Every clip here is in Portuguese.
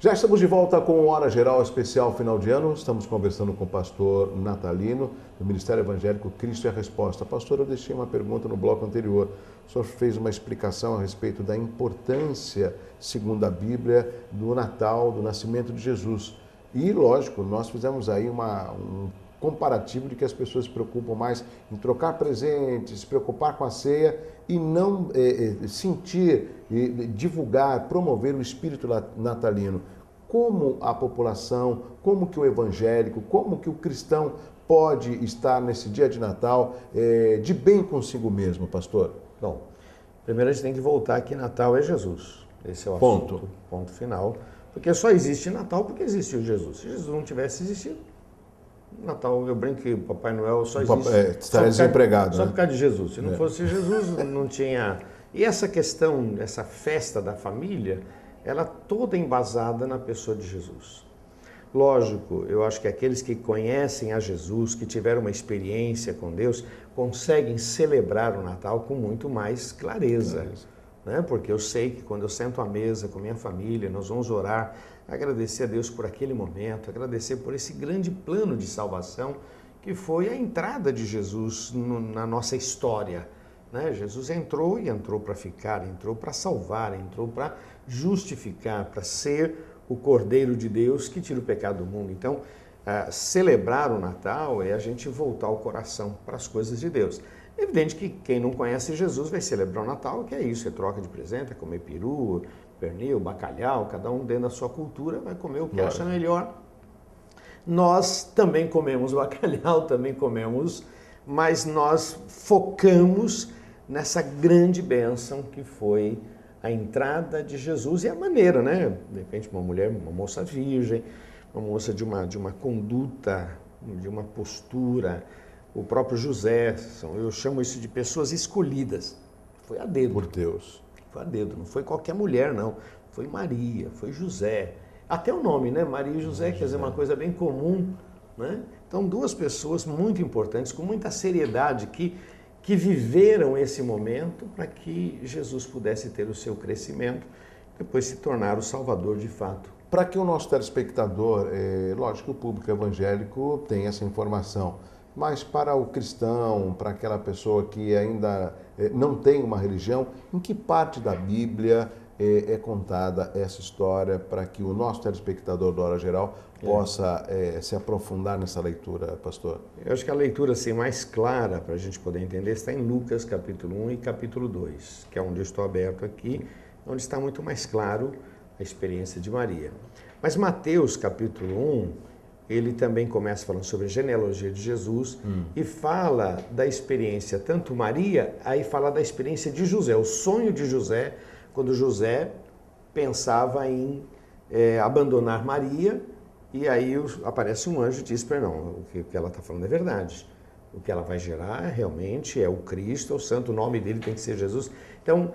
Já estamos de volta com o Hora Geral Especial Final de Ano. Estamos conversando com o pastor Natalino, do Ministério Evangélico Cristo é a Resposta. Pastor, eu deixei uma pergunta no bloco anterior. O senhor fez uma explicação a respeito da importância, segundo a Bíblia, do Natal, do nascimento de Jesus. E, lógico, nós fizemos aí um comparativo de que as pessoas se preocupam mais em trocar presentes, se preocupar com a ceia e não sentir, divulgar, promover o espírito natalino. Como a população, como que o evangélico, como que o cristão pode estar nesse dia de Natal de bem consigo mesmo, pastor? Bom, primeiro a gente tem que voltar que Natal é Jesus. Esse é o assunto, ponto final. Porque só existe Natal porque existiu Jesus. Se Jesus não tivesse existido, Natal, eu brinco que o Papai Noel só existe... estaria desempregado, só por causa de Jesus. Se não fosse Jesus, não tinha... E essa questão, essa festa da família, ela toda embasada na pessoa de Jesus. Lógico, eu acho que aqueles que conhecem a Jesus, que tiveram uma experiência com Deus, conseguem celebrar o Natal com muito mais clareza. Né? Porque eu sei que quando eu sento à mesa com minha família, nós vamos orar, agradecer a Deus por aquele momento, agradecer por esse grande plano de salvação que foi a entrada de Jesus na nossa história. Né? Jesus entrou e entrou para ficar, entrou para salvar, entrou para justificar, para ser o Cordeiro de Deus que tira o pecado do mundo. Então, celebrar o Natal é a gente voltar o coração para as coisas de Deus. É evidente que quem não conhece Jesus vai celebrar o Natal, que é isso, é troca de presente, é comer peru, pernil, bacalhau, cada um dentro da sua cultura vai comer o que acha melhor. Nós também comemos bacalhau, também comemos, mas nós focamos nessa grande bênção que foi a entrada de Jesus e a maneira, né? De repente uma mulher, uma moça virgem, uma moça de uma conduta, de uma postura, o próprio José, eu chamo isso de pessoas escolhidas, foi a dedo. Por Deus. Foi a dedo, não foi qualquer mulher, não. Foi Maria, foi José. Até o nome, né? Maria e José, quer dizer, uma coisa bem comum, né? Então, duas pessoas muito importantes, com muita seriedade, que viveram esse momento para que Jesus pudesse ter o seu crescimento, depois se tornar o Salvador de fato. Para que o nosso telespectador, lógico que o público evangélico tem essa informação, mas para o cristão, para aquela pessoa que ainda não tem uma religião, em que parte da Bíblia é contada essa história para que o nosso telespectador do Hora Geral possa se aprofundar nessa leitura, pastor? Eu acho que a leitura assim, mais clara para a gente poder entender está em Lucas capítulo 1 e capítulo 2, que é onde eu estou aberto aqui, onde está muito mais claro a experiência de Maria. Mas Mateus capítulo 1, ele também começa falando sobre a genealogia de Jesus e fala da experiência, tanto Maria, aí fala da experiência de José, o sonho de José, quando José pensava em abandonar Maria, e aí aparece um anjo e diz para ele, não, o que ela está falando é verdade. O que ela vai gerar realmente é o Cristo, é o santo, o nome dele tem que ser Jesus. Então,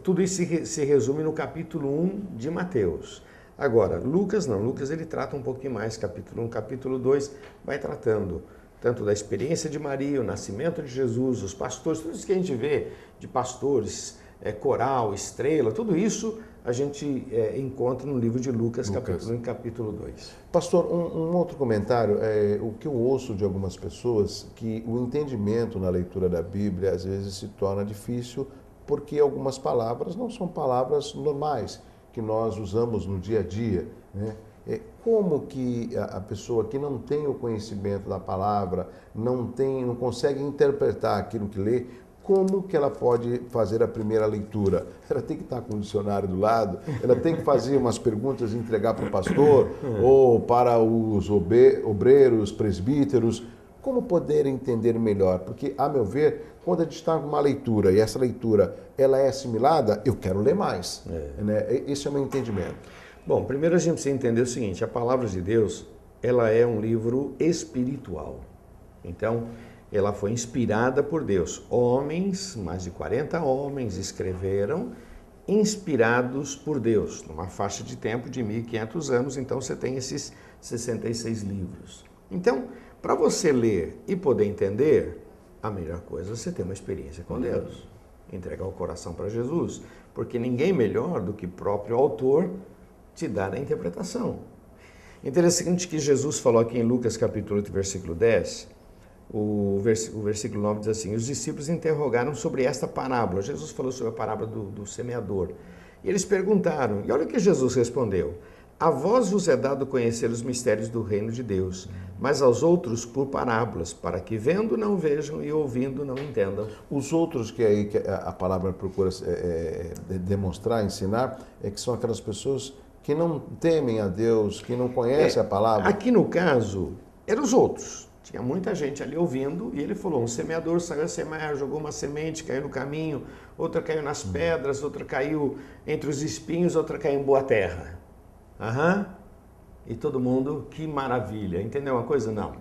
tudo isso se resume no capítulo 1 de Mateus. Agora, Lucas não, Lucas ele trata um pouquinho mais, capítulo 1, capítulo 2, vai tratando tanto da experiência de Maria, o nascimento de Jesus, os pastores, tudo isso que a gente vê de pastores, coral, estrela, tudo isso a gente encontra no livro de Lucas. Capítulo 1 e capítulo 2. Pastor, um outro comentário, o que eu ouço de algumas pessoas, que o entendimento na leitura da Bíblia às vezes se torna difícil porque algumas palavras não são palavras normais que nós usamos no dia a dia, né? Como que a pessoa que não tem o conhecimento da palavra, não consegue interpretar aquilo que lê, como que ela pode fazer a primeira leitura? Ela tem que estar com o dicionário do lado, ela tem que fazer umas perguntas e entregar para o pastor ou para os obreiros, presbíteros. Como poder entender melhor? Porque, a meu ver, quando a gente está com uma leitura e essa leitura ela é assimilada, eu quero ler mais. Né? Esse é o meu entendimento. Bom, primeiro a gente precisa entender o seguinte, a palavra de Deus, ela é um livro espiritual. Então, ela foi inspirada por Deus. Homens, mais de 40 homens escreveram, inspirados por Deus, numa faixa de tempo de 1.500 anos, então você tem esses 66 livros. Então, para você ler e poder entender, a melhor coisa é você ter uma experiência com Deus. Entregar o coração para Jesus, porque ninguém melhor do que o próprio autor te dar a interpretação. Interessante que Jesus falou aqui em Lucas capítulo 8, versículo 10, o versículo 9 diz assim: os discípulos interrogaram sobre esta parábola. Jesus falou sobre a parábola do semeador. E eles perguntaram, e olha o que Jesus respondeu: a vós vos é dado conhecer os mistérios do reino de Deus, mas aos outros por parábolas, para que vendo não vejam e ouvindo não entendam. Os outros que aí que a palavra procura demonstrar, ensinar, é que são aquelas pessoas que não temem a Deus, que não conhecem a palavra. Aqui no caso, eram os outros. Tinha muita gente ali ouvindo e ele falou, um semeador saiu a semear, jogou uma semente, caiu no caminho, outra caiu nas pedras, outra caiu entre os espinhos, outra caiu em boa terra. E todo mundo, que maravilha. Entendeu uma coisa? Não.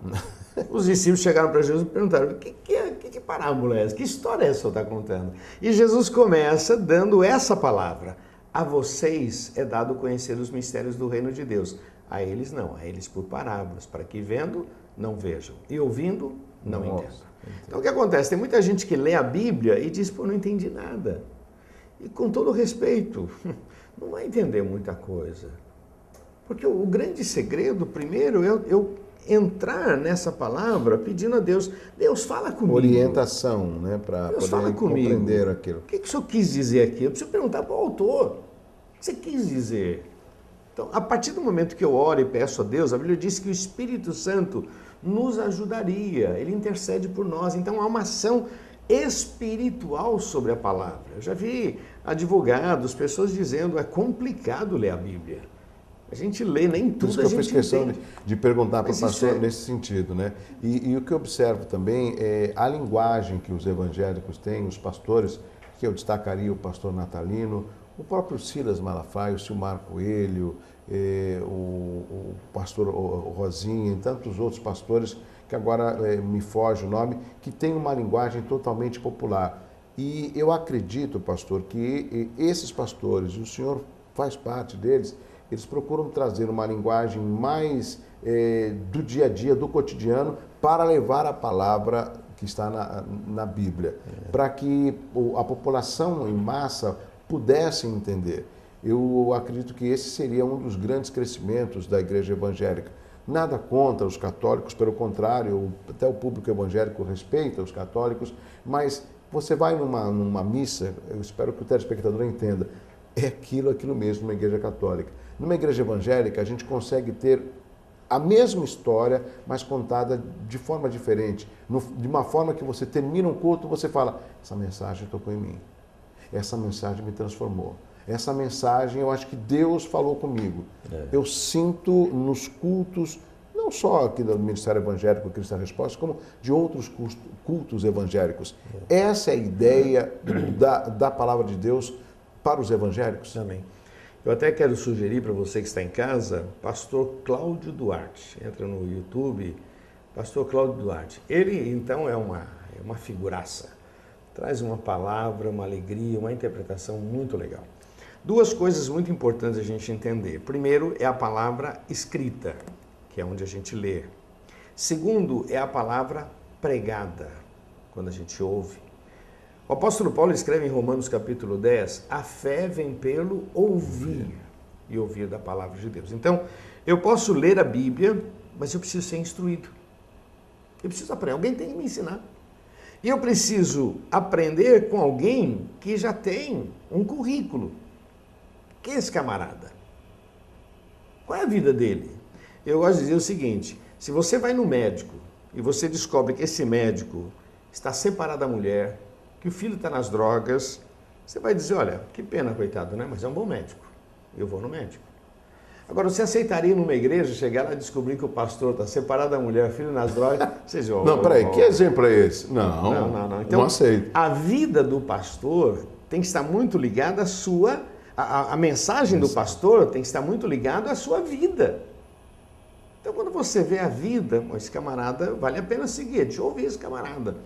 Os discípulos chegaram para Jesus e perguntaram, que parábola é essa? Que história é essa que você está contando? E Jesus começa dando essa palavra. A vocês é dado conhecer os mistérios do reino de Deus. A eles não, a eles por parábolas, para que vendo, não vejam. E ouvindo, não entendam. Então o que acontece? Tem muita gente que lê a Bíblia e diz, pô, não entendi nada. E com todo respeito, não vai entender muita coisa. Porque o grande segredo, primeiro, é eu entrar nessa palavra pedindo a Deus, Deus fala comigo. Orientação, né, para poder compreender aquilo. O que o senhor quis dizer aqui? Eu preciso perguntar para o autor. O que você quis dizer? Então, a partir do momento que eu oro e peço a Deus, a Bíblia diz que o Espírito Santo nos ajudaria, ele intercede por nós. Então, há uma ação espiritual sobre a palavra. Eu já vi advogados, pessoas dizendo, é complicado ler a Bíblia. A gente lê, nem tudo a gente entende. Por isso que eu fiz questão de perguntar para o pastor nesse sentido, né? E o que eu observo também é a linguagem que os evangélicos têm, os pastores, que eu destacaria o pastor Natalino, o próprio Silas Malafaia, o Silmar Coelho, o pastor Rosinha e tantos outros pastores, que agora me foge o nome, que tem uma linguagem totalmente popular. E eu acredito, pastor, que esses pastores, o senhor faz parte deles, eles procuram trazer uma linguagem mais do dia a dia, do cotidiano, para levar a palavra que está na Bíblia, para que a população em massa pudesse entender. Eu acredito que esse seria um dos grandes crescimentos da igreja evangélica. Nada contra os católicos, pelo contrário, até o público evangélico respeita os católicos, mas você vai numa missa, eu espero que o telespectador entenda, é aquilo mesmo numa igreja católica. Numa igreja evangélica, a gente consegue ter a mesma história, mas contada de forma diferente. De uma forma que você termina um culto, você fala, essa mensagem tocou em mim. Essa mensagem me transformou. Essa mensagem, eu acho que Deus falou comigo. Eu sinto nos cultos, não só aqui do Ministério Evangélico Cristo a Resposta, como de outros cultos evangélicos. Essa é a ideia da palavra de Deus para os evangélicos. Amém. Eu até quero sugerir para você que está em casa, pastor Cláudio Duarte. Entra no YouTube, pastor Cláudio Duarte. Ele, então, é uma figuraça. Traz uma palavra, uma alegria, uma interpretação muito legal. Duas coisas muito importantes a gente entender. Primeiro é a palavra escrita, que é onde a gente lê. Segundo é a palavra pregada, quando a gente ouve. O apóstolo Paulo escreve em Romanos capítulo 10, a fé vem pelo ouvir e ouvir da palavra de Deus. Então, eu posso ler a Bíblia, mas eu preciso ser instruído. Eu preciso aprender, alguém tem que me ensinar. E eu preciso aprender com alguém que já tem um currículo. Quem é esse camarada? Qual é a vida dele? Eu gosto de dizer o seguinte, se você vai no médico e você descobre que esse médico está separado da mulher, que o filho está nas drogas, você vai dizer, olha, que pena, coitado, né? Mas é um bom médico. Eu vou no médico. Agora, você aceitaria numa igreja chegar lá e descobrir que o pastor está separado da mulher, filho nas drogas? Vocês vão. Não, peraí, que exemplo é esse? Não. Então, não aceito. A vida do pastor tem que estar muito ligada à sua... A mensagem do pastor tem que estar muito ligada à sua vida. Então, quando você vê a vida, esse camarada, vale a pena seguir, deixa eu ouvir esse camarada.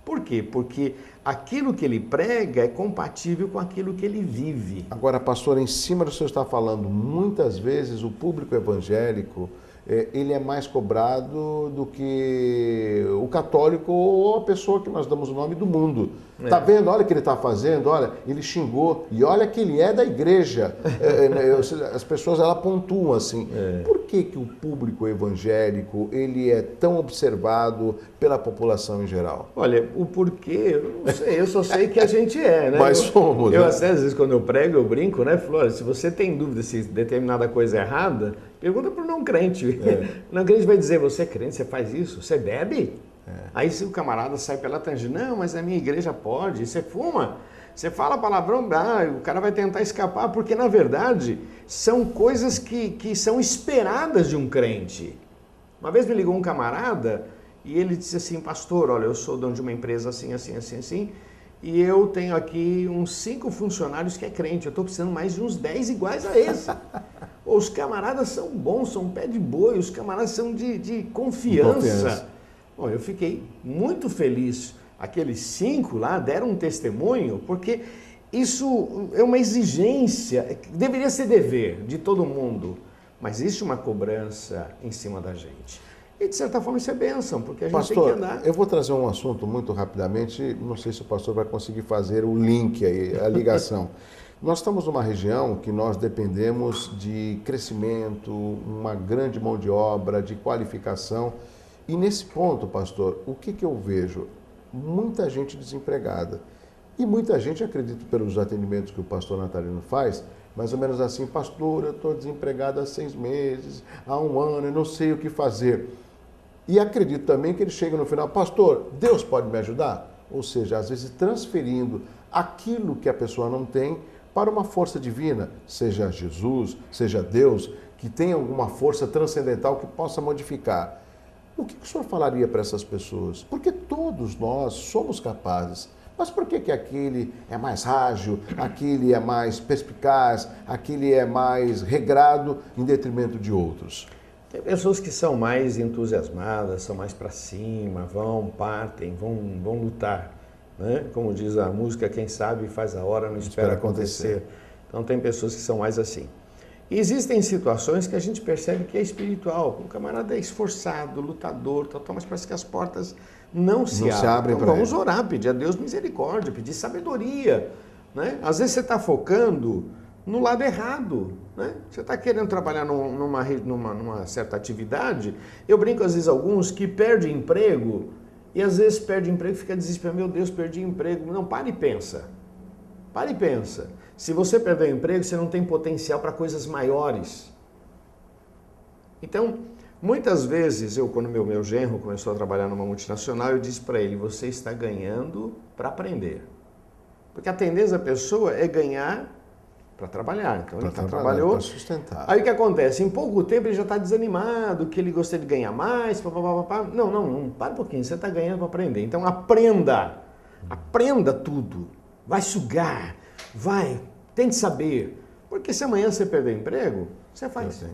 Por quê? Porque aquilo que ele prega é compatível com aquilo que ele vive. Agora, pastor, em cima do que o senhor está falando, muitas vezes o público evangélico ele é mais cobrado do que o católico ou a pessoa que nós damos o nome do mundo. Tá vendo? Olha o que ele está fazendo, olha, ele xingou, e olha que ele é da igreja. As pessoas, ela pontuam assim. Por que que o público evangélico, ele é tão observado pela população em geral? Olha, o porquê, eu não sei, eu só sei que a gente é, né? Mas somos, eu né? às vezes, quando eu prego, eu brinco, né? Flora, se você tem dúvida se determinada coisa é errada, pergunta para o não crente. O não crente vai dizer, você é crente, você faz isso? Você bebe? Aí se o camarada sai pela tangente, não, mas a minha igreja pode, você fuma, você fala palavrão, o cara vai tentar escapar, porque na verdade são coisas que são esperadas de um crente. Uma vez me ligou um camarada e ele disse assim, pastor, olha, eu sou dono de uma empresa assim, assim, assim, assim, e eu tenho aqui uns 5 funcionários que é crente, eu estou precisando mais de uns 10 iguais a esse. Os camaradas são bons, são pé de boi, os camaradas são de confiança. Bom, eu fiquei muito feliz. Aqueles 5 lá deram um testemunho, porque isso é uma exigência, deveria ser dever de todo mundo, mas existe uma cobrança em cima da gente. E de certa forma isso é bênção, porque a gente tem que andar. Eu vou trazer um assunto muito rapidamente, não sei se o pastor vai conseguir fazer o link aí, a ligação. Nós estamos numa região que nós dependemos de crescimento, uma grande mão de obra, de qualificação. E nesse ponto, pastor, o que eu vejo? Muita gente desempregada. E muita gente, acredito pelos atendimentos que o pastor Natalino faz, mais ou menos assim, pastor, eu estou desempregado há 6 meses, há 1 ano, eu não sei o que fazer. E acredito também que ele chega no final, pastor, Deus pode me ajudar? Ou seja, às vezes transferindo aquilo que a pessoa não tem para uma força divina, seja Jesus, seja Deus, que tenha alguma força transcendental que possa modificar. O que o senhor falaria para essas pessoas? Porque todos nós somos capazes. Mas por que que aquele é mais ágil, aquele é mais perspicaz, aquele é mais regrado em detrimento de outros? Tem pessoas que são mais entusiasmadas, são mais para cima, partem, vão lutar. Né? Como diz a música, quem sabe faz a hora, não espera acontecer. Então tem pessoas que são mais assim. E existem situações que a gente percebe que é espiritual. O camarada é esforçado, lutador, mas parece que as portas não se abrem. Então, vamos orar, pedir a Deus misericórdia, pedir sabedoria. Né? Às vezes você está focando no lado errado. Né? Você está querendo trabalhar numa certa atividade. Eu brinco às vezes alguns que perdem emprego e às vezes perde emprego e fica desesperado. Meu Deus, perdi emprego. Não, para e pensa. Para e pensa. Se você perder o emprego, você não tem potencial para coisas maiores. Então, muitas vezes, quando meu genro começou a trabalhar numa multinacional, eu disse para ele, você está ganhando para aprender. Porque a tendência da pessoa é ganhar para trabalhar. Então, ele trabalhou. Para sustentar. Aí o que acontece? Em pouco tempo ele já está desanimado, que ele gostaria de ganhar mais, papapá. Não, para um pouquinho, você está ganhando para aprender. Então, aprenda tudo. Vai sugar, tem que saber. Porque se amanhã você perder emprego, você faz.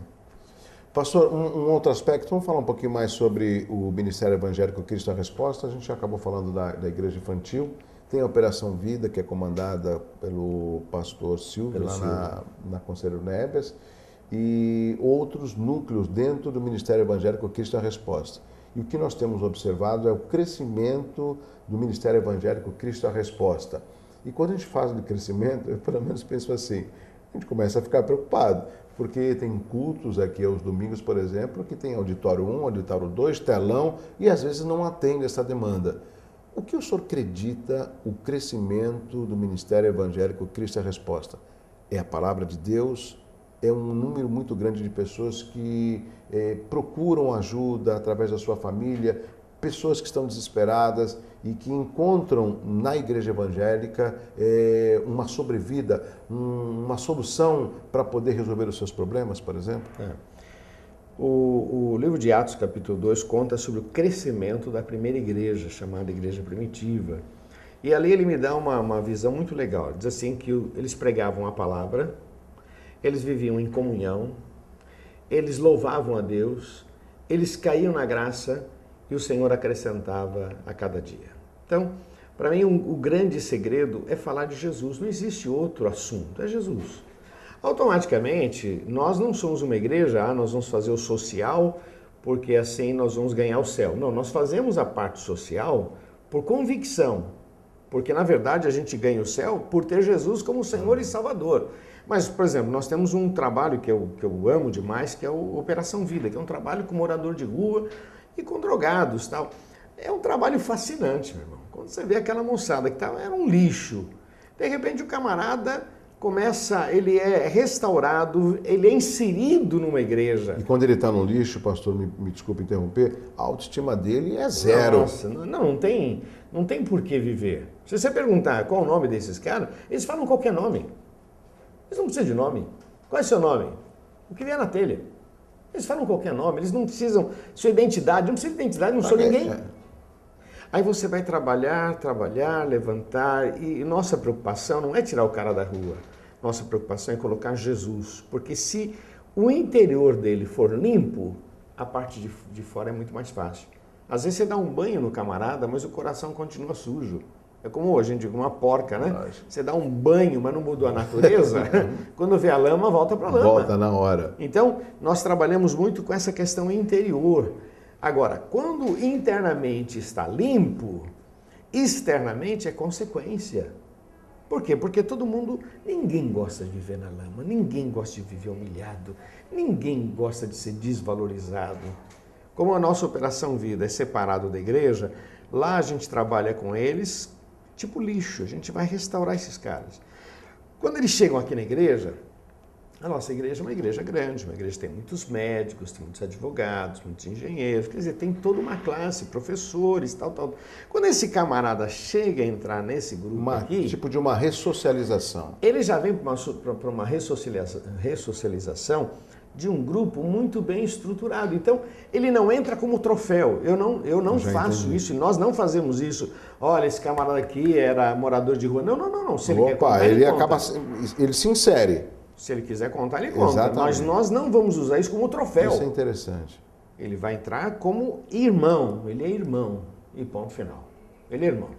Pastor, um outro aspecto, vamos falar um pouquinho mais sobre o Ministério Evangélico Cristo a Resposta. A gente já acabou falando da igreja infantil. Tem a Operação Vida, que é comandada pelo pastor Silvio, na Conselheiro Neves, e outros núcleos dentro do Ministério Evangélico Cristo a Resposta. E o que nós temos observado é o crescimento do Ministério Evangélico Cristo a Resposta. E quando a gente fala de crescimento, eu pelo menos penso assim, a gente começa a ficar preocupado, porque tem cultos aqui aos domingos, por exemplo, que tem auditório 1, auditório 2, telão, e às vezes não atende essa demanda. O que o senhor acredita o crescimento do Ministério Evangélico Cristo a Resposta? É a palavra de Deus? É um número muito grande de pessoas que procuram ajuda através da sua família, pessoas que estão desesperadas e que encontram na igreja evangélica uma sobrevida, uma solução para poder resolver os seus problemas, por exemplo? O livro de Atos, capítulo 2, conta sobre o crescimento da primeira igreja, chamada Igreja Primitiva. E ali ele me dá uma visão muito legal. Diz assim que eles pregavam a palavra, eles viviam em comunhão, eles louvavam a Deus, eles caíam na graça e o Senhor acrescentava a cada dia. Então, para mim, o grande segredo é falar de Jesus. Não existe outro assunto, é Jesus. Automaticamente, nós não somos uma igreja, nós vamos fazer o social porque assim nós vamos ganhar o céu. Não, nós fazemos a parte social por convicção, porque na verdade a gente ganha o céu por ter Jesus como Senhor e Salvador. Mas, por exemplo, nós temos um trabalho que eu amo demais, que é o Operação Vida, que é um trabalho com morador de rua e com drogados e tal. É um trabalho fascinante, meu irmão. Quando você vê aquela moçada que era um lixo, de repente o camarada começa, ele é restaurado, ele é inserido numa igreja. E quando ele está no lixo, pastor, me desculpe interromper, a autoestima dele é zero. Nossa, não tem por que viver. Se você perguntar qual o nome desses caras, eles falam qualquer nome. Eles não precisam de nome. Qual é o seu nome? O que vier na telha. Eles falam qualquer nome, eles não precisam, sua identidade, não precisa de identidade, não sou ninguém. Aí você vai trabalhar, levantar, e nossa preocupação não é tirar o cara da rua. Nossa preocupação é colocar Jesus, porque se o interior dele for limpo, a parte de fora é muito mais fácil. Às vezes você dá um banho no camarada, mas o coração continua sujo. É como hoje, a gente diz, uma porca, né? Você dá um banho, mas não mudou a natureza, quando vê a lama, volta para a lama. Volta na hora. Então, nós trabalhamos muito com essa questão interior. Agora, quando internamente está limpo, externamente é consequência. Por quê? Porque ninguém gosta de viver na lama, ninguém gosta de viver humilhado, ninguém gosta de ser desvalorizado. Como a nossa Operação Vida é separado da igreja, lá a gente trabalha com eles, tipo lixo, a gente vai restaurar esses caras. Quando eles chegam aqui na igreja, a nossa igreja é uma igreja grande, uma igreja que tem muitos médicos, tem muitos advogados, muitos engenheiros, quer dizer, tem toda uma classe, professores, tal. Quando esse camarada chega a entrar nesse grupo aqui... Tipo de uma ressocialização. Ele já vem para uma ressocialização de um grupo muito bem estruturado. Então, ele não entra como troféu. Eu não faço isso, e nós não fazemos isso. Olha, esse camarada aqui era morador de rua. Não. Se ele quer contar, ele se insere. Se ele quiser contar, ele conta. Exatamente. Mas nós não vamos usar isso como troféu. Isso é interessante. Ele vai entrar como irmão. Ele é irmão. E ponto final. Ele é irmão.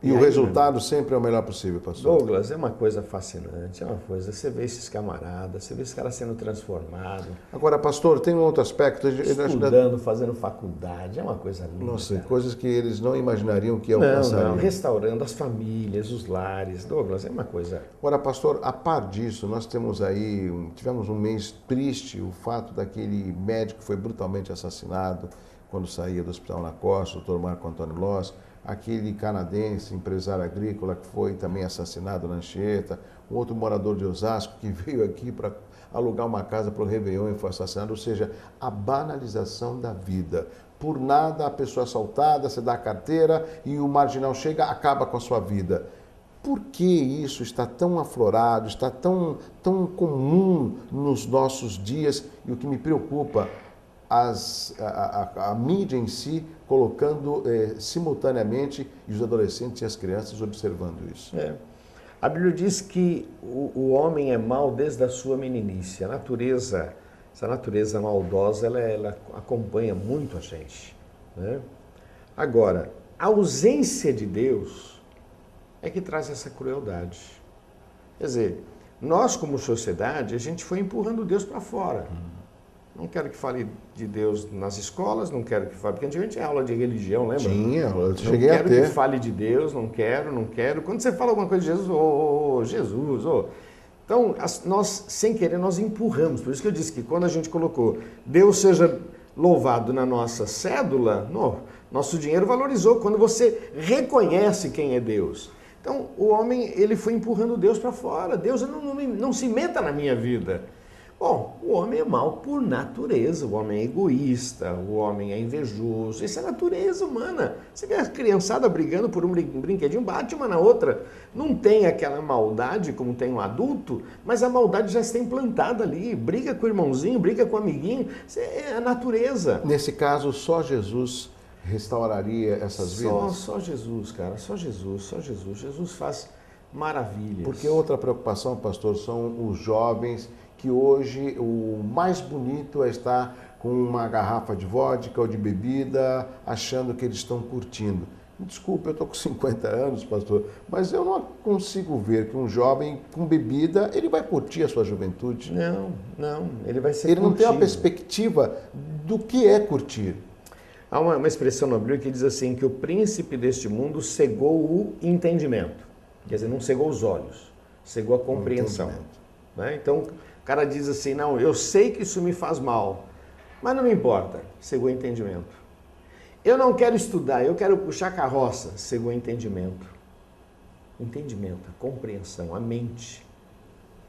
E o resultado sempre é o melhor possível, pastor. Douglas, é uma coisa fascinante. É uma coisa. Você vê esses camaradas, você vê esses caras sendo transformados. Agora, pastor, tem um outro aspecto. Estudando, fazendo faculdade. É uma coisa linda. Nossa, coisas que eles não imaginariam que alcançariam. Não, restaurando as famílias, os lares. Douglas, é uma coisa... Agora, pastor, a par disso, nós tivemos um mês triste, o fato daquele médico que foi brutalmente assassinado quando saía do Hospital na Costa, o Dr. Marco Antônio Loss, aquele canadense, empresário agrícola, que foi também assassinado na Anchieta, um outro morador de Osasco que veio aqui para alugar uma casa para o Réveillon e foi assassinado, ou seja, a banalização da vida. Por nada a pessoa é assaltada, você dá a carteira e o marginal chega, acaba com a sua vida. Por que isso está tão aflorado, está tão comum nos nossos dias? E o que me preocupa, a mídia em si colocando simultaneamente e os adolescentes e as crianças observando isso. A Bíblia diz que o homem é mau desde a sua meninice. Essa natureza maldosa, ela acompanha muito a gente, né? Agora, a ausência de Deus é que traz essa crueldade. Quer dizer, nós como sociedade, a gente foi empurrando Deus para fora. Não quero que fale de Deus nas escolas, não quero que fale, porque antigamente tinha aula de religião, lembra? Tinha, eu cheguei a ter. Não quero que fale de Deus, não quero. Quando você fala alguma coisa de Jesus, Jesus. Então, nós, sem querer, nós empurramos. Por isso que eu disse que quando a gente colocou Deus seja louvado na nossa cédula, nosso dinheiro valorizou. Quando você reconhece quem é Deus. Então, o homem, ele foi empurrando Deus para fora. Deus não se meta na minha vida. Bom, o homem é mau por natureza, o homem é egoísta, o homem é invejoso, isso é natureza humana. Você vê a criançada brigando por um brinquedinho, bate uma na outra. Não tem aquela maldade como tem um adulto, mas a maldade já está implantada ali. Briga com o irmãozinho, briga com o amiguinho, isso é a natureza. Nesse caso, só Jesus restauraria essas vidas? Só Jesus, cara, só Jesus. Jesus faz maravilhas. Porque outra preocupação, pastor, são os jovens que hoje o mais bonito é estar com uma garrafa de vodka ou de bebida, achando que eles estão curtindo. Desculpe, eu estou com 50 anos, pastor, mas eu não consigo ver que um jovem com bebida, ele vai curtir a sua juventude. Não, ele vai ser Ele não tem uma curtido. perspectiva do que é curtir. Há uma expressão na Bíblia que diz assim, que o príncipe deste mundo cegou o entendimento. Quer dizer, não cegou os olhos, cegou a compreensão. Né? Então, o cara diz assim, não, eu sei que isso me faz mal, mas não me importa, cegou o entendimento. Eu não quero estudar, eu quero puxar carroça, cegou o entendimento. Entendimento, a compreensão, a mente.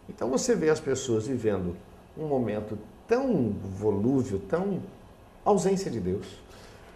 Então você vê as pessoas vivendo um momento tão volúvel, tão ausência de Deus.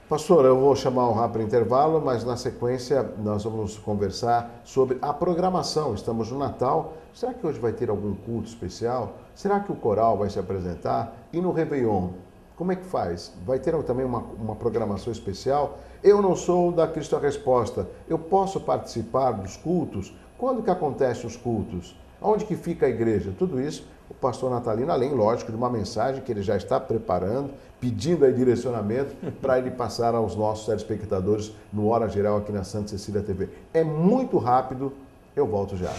Pastor, eu vou chamar um rápido intervalo, mas na sequência nós vamos conversar sobre a programação. Estamos no Natal. Será que hoje vai ter algum culto especial? Será que o coral vai se apresentar? E no Réveillon, como é que faz? Vai ter também uma programação especial? Eu não sou da Cristo a Resposta. Eu posso participar dos cultos? Quando que acontecem os cultos? Onde que fica a igreja? Tudo isso, o pastor Natalino, além, lógico, de uma mensagem que ele já está preparando, pedindo aí direcionamento para ele passar aos nossos telespectadores no Hora Geral aqui na Santa Cecília TV. É muito rápido, eu volto já.